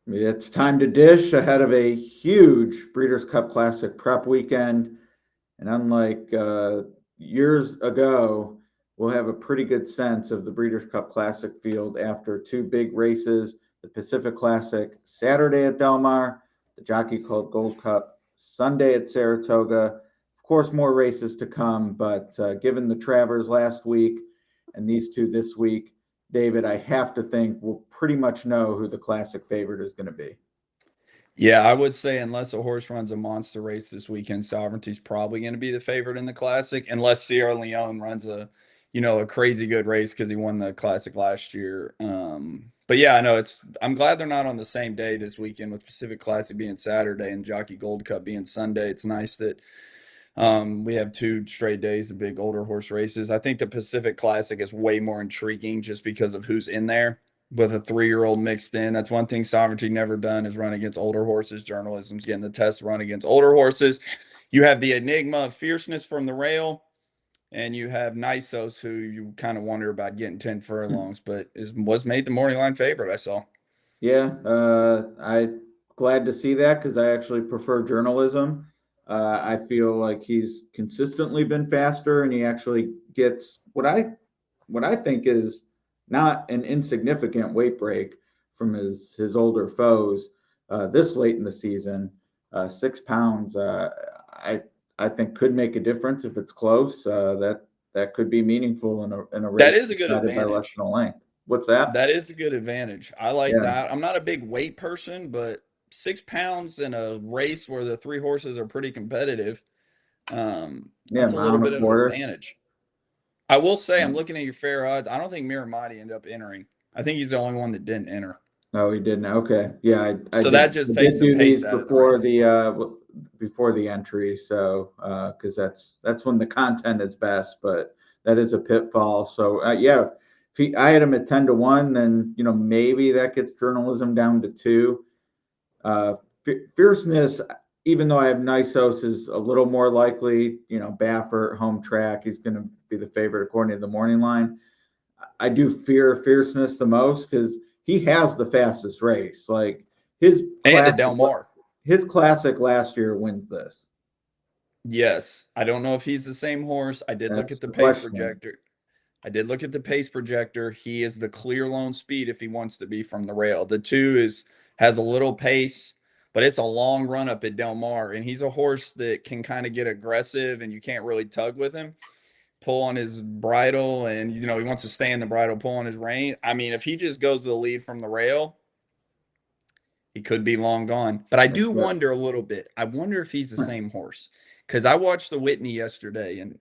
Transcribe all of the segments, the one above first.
It's time to dish ahead of a huge Breeders' Cup Classic prep weekend. And unlike years ago, we'll have a pretty good sense of the Breeders' Cup Classic field after two big races, the Pacific Classic Saturday at Del Mar, the Jockey Club Gold Cup Sunday at Saratoga. Of course, more races to come, but given the Travers last week and these two this week, David, I have to think we'll pretty much know who the classic favorite is going to be. Yeah, I would say unless a horse runs a monster race this weekend, Sovereignty's probably going to be the favorite in the Classic, unless Sierra Leone runs a crazy good race because he won the Classic last year. But yeah, I know I'm glad they're not on the same day this weekend with Pacific Classic being Saturday and Jockey Gold Cup being Sunday. It's nice that we have 2 straight days of big older horse races. I think the Pacific Classic is way more intriguing just because of who's in there with a 3-year-old mixed in. That's one thing Sovereignty never done is run against older horses. Journalism's getting the test run against older horses. You have the enigma of fierceness from the rail, and you have Nisos, who you kind of wonder about getting 10 furlongs, but was made the morning line favorite, I saw. Yeah, I glad to see that because I actually prefer journalism. I feel like he's consistently been faster, and he actually gets what I think is not an insignificant weight break from his older foes this late in the season. 6 pounds, I I think could make a difference if it's close. That could be meaningful in a That race is a good decided by less advantage. than a length. What's that? That is a good advantage. I like Yeah, that. I'm not a big weight person, but 6 pounds in a race where the three horses are pretty competitive, yeah, that's a mile little and a bit of an quarter. advantage. I will say, Yeah. I'm looking at your fair odds. I don't think Miramati ended up entering. I think he's the only one that didn't enter. Oh, he didn't. Okay. Yeah, I So did. that I just takes did some do pace these out of the race. before the entry, so because that's when the content is best, but that is a pitfall. So yeah, I had him at 10-1, then maybe that gets journalism down to 2. Uh, Fierceness, even though I have Nisos is a little more likely. Baffert home track, he's going to be the favorite according to the morning line. I do fear Fierceness the most because he has the fastest race. Like his And at classic, Del Mar. his classic last year wins this. Yes. I don't know if he's the same horse. I did look That's at the the pace question. projector. I did look at the pace projector. He is the clear lone speed if he wants to be from the rail. The two has a little pace, but it's a long run up at Del Mar, and he's a horse that can kind of get aggressive, and you can't really tug with him. Pull on his bridle, and he wants to stay in the bridle, pull on his rein. I mean, if he just goes to the lead from the rail, he could be long gone. But I That's do right. wonder a little bit. I wonder if he's the same horse because I watched the Whitney yesterday, and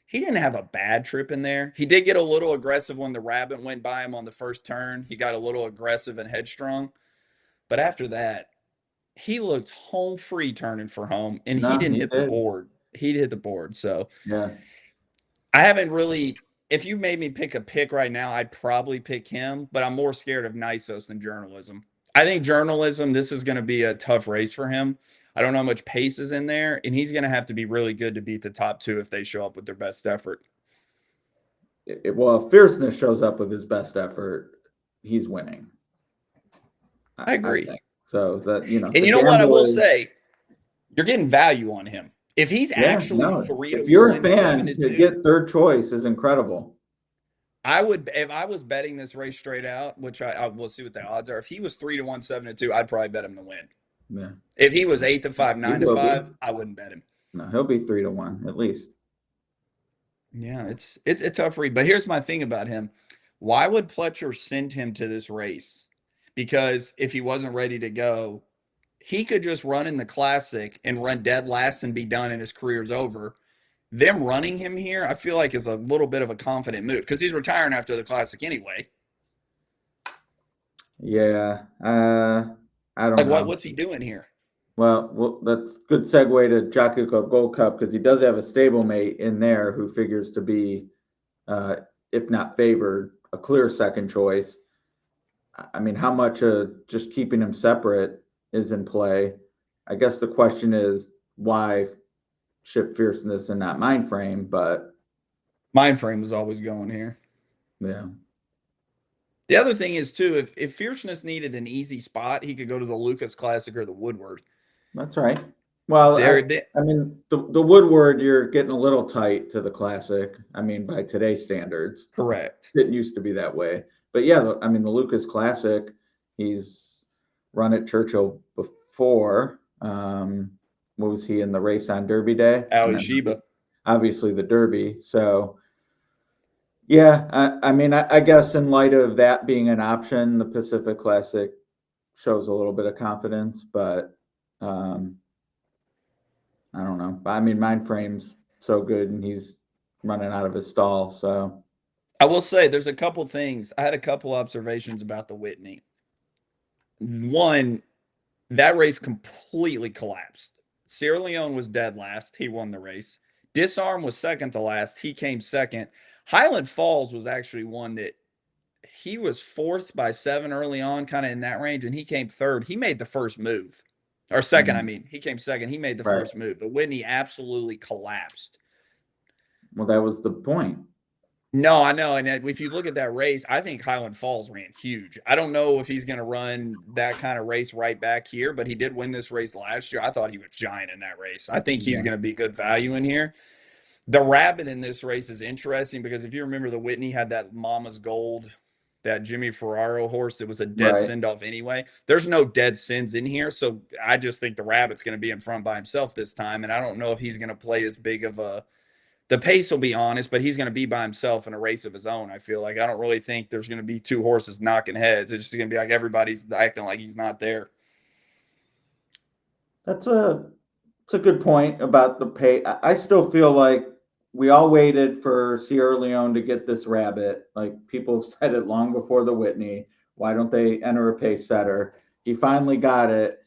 he didn't have a bad trip in there. He did get a little aggressive when the rabbit went by him on the first turn. He got a little aggressive and headstrong. But after that, he looked home free turning for home, and he No, didn't he hit the did. board. He hit the board. So Yeah. I haven't really. If you made me pick a pick right now, I'd probably pick him, but I'm more scared of Nisos than journalism. I think journalism, this is going to be a tough race for him. I don't know how much pace is in there, and he's going to have to be really good to beat the top two if they show up with their best effort. Well, if Fierceness shows up with his best effort, he's winning. I I agree. think so. That And the you know what I will gamble is. say? You're getting value on him. If he's Yeah, actually no. three to If you're a one, seven fan, to to two, get third choice is incredible. I would if I was betting this race straight out, which I will see what the odds are. If he was 3 to 1, 7 to 2, I'd probably bet him to win. Yeah, If he was 8 to 5, he nine to will be. five, I wouldn't bet him. No, he'll be 3-1 at least. Yeah, it's a tough read. But here's my thing about him. Why would Pletcher send him to this race? Because if he wasn't ready to go, he could just run in the classic and run dead last and be done and his career's over. Them running him here, I feel like is a little bit of a confident move because he's retiring after the classic anyway. Yeah, I don't Like know. what's he doing here? Well, that's a good segue to Jockey Club Gold Cup because he does have a stablemate in there who figures to be, uh, if not favored, a clear second choice. I mean, how much just keeping him separate is in play? I guess the question is why ship fierceness and not mind frame, but Mind frame was always going here. yeah, The other thing is too, if Fierceness needed an easy spot, he could go to the Lucas Classic or the Woodward. That's right. Well, They I mean, the Woodward, you're getting a little tight to the Classic. I mean, by today's standards, correct. it used to be that way. But yeah, I mean, the Lucas Classic, he's run at Churchill before. What was he in the race on Derby Day? And Ali then Sheba. obviously the Derby. So yeah, I mean, I guess in light of that being an option, the Pacific Classic shows a little bit of confidence, but I don't know. I mean, Mind Frame's so good, and he's running out of his stall. So I will say there's a couple things. I had a couple observations about the Whitney. One, that race completely collapsed. Sierra Leone was dead last. He won the race. Disarm was second to last. He came second. Highland Falls was actually one that he was fourth by 7 early on, kind of in that range, and he came third. He made the first move. Or second, I mean. He came second. He made the right. first move. The Whitney absolutely collapsed. Well, that was the point. No, I know. And if you look at that race, I think Highland Falls ran huge. I don't know if he's going to run that kind of race right back here, but he did win this race last year. I thought he was giant in that race. I think he's going to be good value in here. The rabbit in this race is interesting because if you remember, the Whitney had that Mama's Gold, that Jimmy Ferraro horse that was a dead Right. send off anyway. There's no dead sends in here. So I just think the rabbit's going to be in front by himself this time. And I don't know if he's going to play as big of a. The pace will be honest, but he's going to be by himself in a race of his own. I feel like I don't really think there's going to be two horses knocking heads. It's just going to be like everybody's acting like he's not there. That's a good point about the pay. I still feel like we all waited for Sierra Leone to get this rabbit. Like people have said it long before the Whitney. Why don't they enter a pace setter? He finally got it,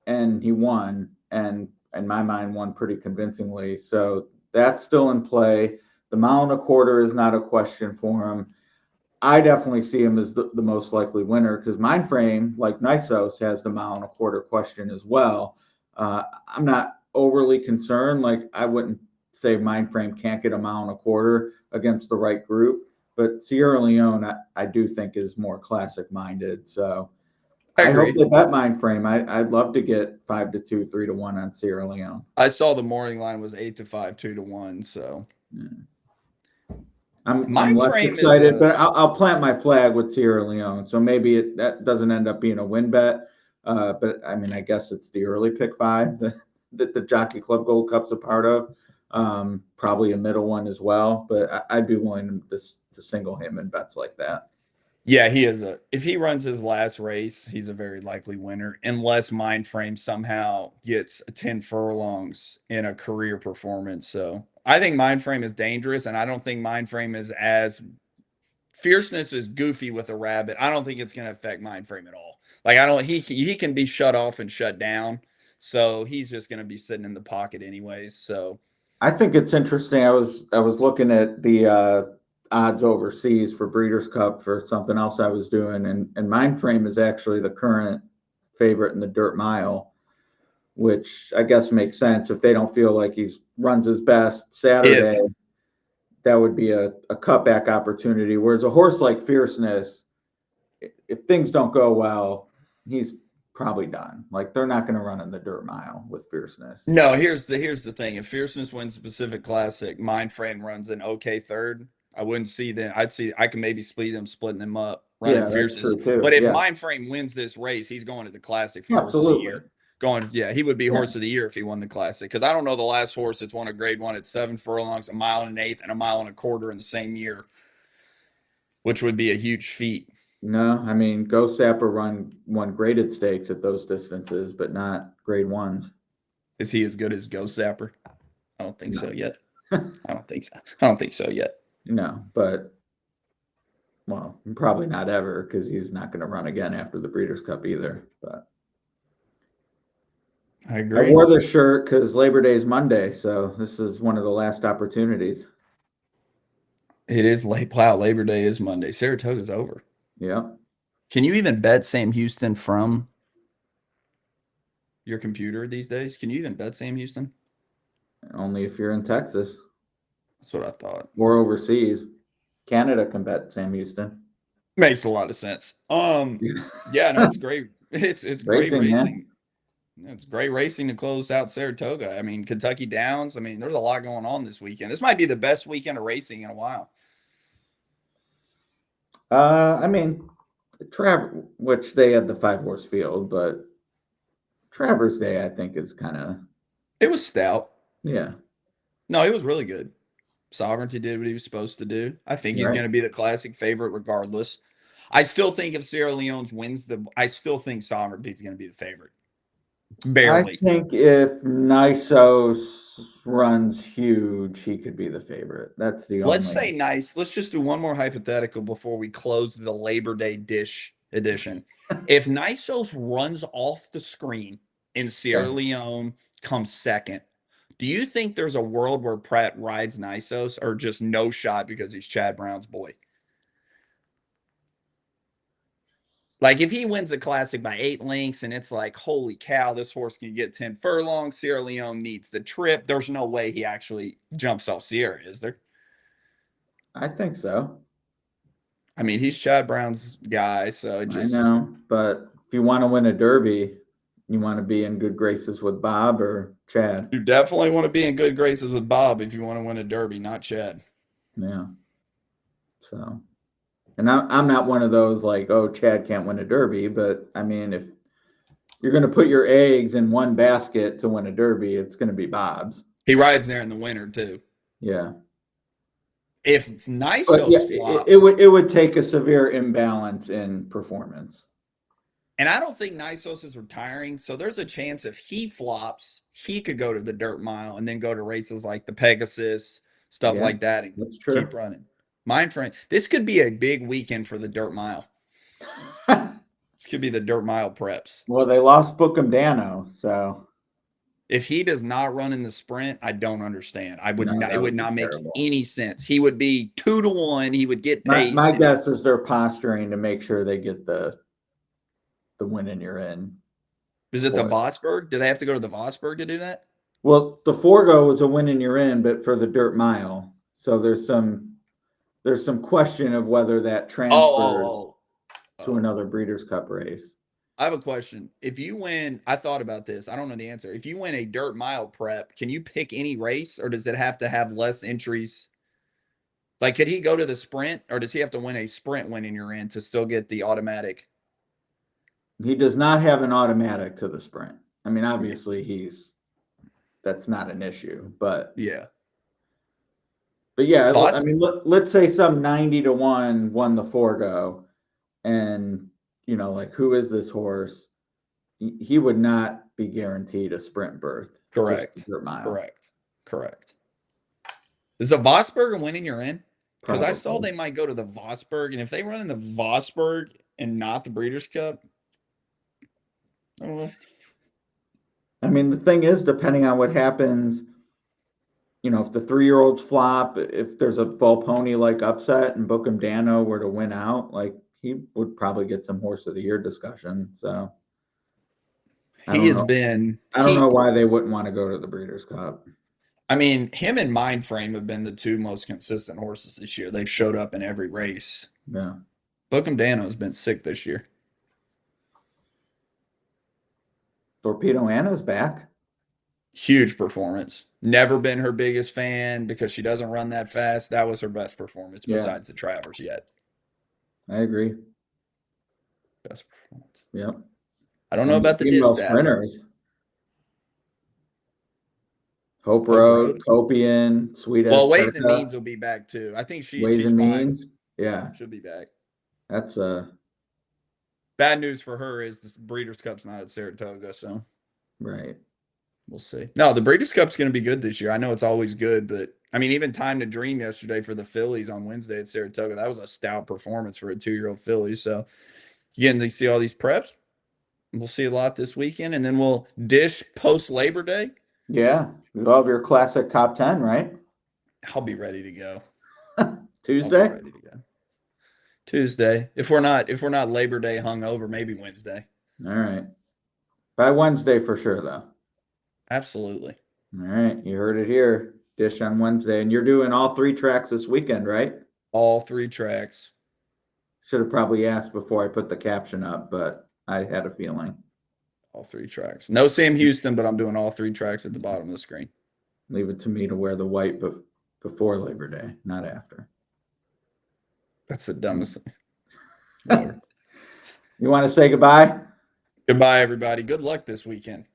and he won, and in my mind, won pretty convincingly. So that's still in play. The mile and a quarter is not a question for him. I definitely see him as the most likely winner because Mind Frame, like Nysos, has the mile and a quarter question as well. I'm not overly concerned. Like I wouldn't say Mind Frame can't get a mile and a quarter against the right group, but Sierra Leone, I do think is more classic minded. So I hope they bet Mind Frame. I'd love to get 5-2, 3-1 on Sierra Leone. I saw the morning line was 8-5, 2-1. So I'm less excited, but I'll plant my flag with Sierra Leone. So maybe that doesn't end up being a win bet. But I mean, I guess it's the early pick 5 that the Jockey Club Gold Cup's a part of. Probably a middle one as well, but I'd be willing to single him in bets like that. Yeah, if he runs his last race, he's a very likely winner, unless Mind Frame somehow gets 10 furlongs in a career performance. So I think Mind Frame is dangerous, and I don't think Mind Frame is as Fierceness is goofy with a rabbit. I don't think it's going to affect Mind Frame at all. Like he can be shut off and shut down, so he's just going to be sitting in the pocket anyways. So I think it's interesting. I was looking at the odds overseas for Breeders' Cup for something else I was doing, and Mind Frame is actually the current favorite in the Dirt Mile, which I guess makes sense if they don't feel like he's runs his best Saturday. That would be a cutback opportunity. Whereas a horse like Fierceness, if things don't go well, he's probably done. Like they're not going to run in the Dirt Mile with Fierceness. no, here's the thing. If Fierceness wins the Pacific Classic, Mind Frame runs an okay third. I wouldn't see them. I can maybe splitting them up, running Fierceness. But if Mind Frame wins this race, he's going to the Classic for Horse of the Year. He would be Horse of the Year if he won the Classic. Because I don't know the last horse that's won a Grade 1 at 7 furlongs, a mile and an eighth, and a mile and a quarter in the same year, which would be a huge feat. No, I mean, Ghost Sapper won graded stakes at those distances, but not Grade 1s. Is he as good as Ghost Sapper? I don't think so yet. I don't think so yet. No, but well, probably not ever because he's not going to run again after the Breeders' Cup either. But I agree. I wore this shirt because Labor Day is Monday, so this is one of the last opportunities. It is late. Wow, Labor Day is Monday. Saratoga's over. Yeah. Can you even bet Sam Houston from your computer these days? Can you even bet Sam Houston? Only if you're in Texas. That's what I thought. Or overseas. Canada can bet Sam Houston. Makes a lot of sense. Yeah, no, it's great. It's great Racing, man. racing. It's great racing to close out Saratoga. I mean, Kentucky Downs. I mean, there's a lot going on this weekend. This might be the best weekend of racing in a while. I mean, which they had the 5-horse field, but Travers Day, I think, is kind of, It was stout. yeah, No, it was really good. Sovereignty did what he was supposed to do. I think he's right. going to be the classic favorite regardless. I still think if Sierra Leone's wins I still think Sovereignty's going to be the favorite. I Barely. think if Nisos runs huge, he could be the favorite. That's the Let's only. say nice. Let's just do one more hypothetical before we close the Labor Day dish edition. If Nisos runs off the screen and Sierra Okay. Leone comes second, do you think there's a world where Pratt rides Nisos or just no shot because he's Chad Brown's boy? Like if he wins a classic by 8 lengths and it's like, holy cow, this horse can get 10 furlongs. Sierra Leone needs the trip. There's no way he actually jumps off Sierra, is there? I think so. I mean, he's Chad Brown's guy, so it I just know, but if you want to win a Derby, you want to be in good graces with Bob or Chad. you definitely want to be in good graces with Bob if you want to win a Derby, not Chad. Yeah. So, and I'm not one of those like, oh, Chad can't win a Derby, but I mean, if you're going to put your eggs in one basket to win a Derby, it's going to be Bob's. He rides there in the winter too. Yeah. If But yeah, Nisos it flops, would take a severe imbalance in performance. and I don't think Nisos is retiring, so there's a chance if he flops, he could go to the dirt mile and then go to races like the Pegasus, stuff Yeah, like that, and that's keep true. running. Mind frame. This could be a big weekend for the dirt mile. This could be the dirt mile preps. Well, they lost Bookham Dano, so If he does not run in the sprint, I don't understand. I would no, not. It that would would be not make terrible. any sense. He would be 2-1. He would get pace. My And guess is they're posturing to make sure they get the win and you're in is it the for it. Vosburg? Do they have to go to the Vosburg to do that? Well, the Forgo was a win and you're in, but for the dirt mile. So there's some question of whether that transfers Oh, oh, to oh. another Breeders' Cup race. I have a question. If you win, I thought about this. I don't know the answer. If you win a dirt mile prep, can you pick any race, or does it have to have less entries? Like, could he go to the sprint, or does he have to win a sprint win in your end to still get the automatic? He does not have an automatic to the sprint. I mean, obviously that's not an issue, Yeah. but yeah, I Vos mean, let's say some 90-1 won the Forgo, and like who is this horse? He would not be guaranteed a sprint berth. Just the Correct. dirt mile, Correct. Correct. Is the Vosburg a win in your end? Because I saw probably. they might go to the Vosburg, and if they run in the Vosburg and not the Breeders' Cup, I don't know. I mean, the thing is, depending on what happens, if the 3-year-olds flop, if there's a full pony like upset and Bookham Dano were to win out, like he would probably get some horse of the year discussion. So I He don't has know. been I don't know he. why they wouldn't want to go to the Breeders' Cup. I mean, him and Mindframe have been the two most consistent horses this year. They've showed up in every race. Yeah. Bookham Dano's been sick this year. Torpedo Anna's back. Huge performance. Never been her biggest fan because she doesn't run that fast. That was her best performance Yeah, besides the Travers yet. I agree. Best performance. Yep. I don't know And the about the female distaff. sprinters, Hope Hope Road, Road. Copian, Sweet Well, Ways and Means Azteca, will be back too. I think Ways she's and fine. Means. Yeah, She'll be back. that's Bad news for her is the Breeders' Cup's not at Saratoga, so right. we'll see. No, the Breeders' Cup's going to be good this year. I know it's always good, but I mean, even Time to Dream yesterday for the Phillies on Wednesday at Saratoga, that was a stout performance for a 2-year-old Philly. So again, they see all these preps. We'll see a lot this weekend, and then we'll dish post Labor Day. Yeah, you love your classic top 10, right? I'll be ready to go. I'll be Tuesday. ready to go. Tuesday. If we're not Labor Day hungover, maybe Wednesday. All right. By Wednesday for sure, though. Absolutely. All right, you heard it here. Dish on Wednesday, and you're doing all 3 tracks this weekend, right? All 3 tracks. Should have probably asked before I put the caption up, but I had a feeling. All 3 tracks. No Sam Houston, but I'm doing all 3 tracks at the bottom of the screen. Leave it to me to wear the white before Labor Day, not after. That's the dumbest thing. You want to say goodbye? Goodbye, everybody. Good luck this weekend.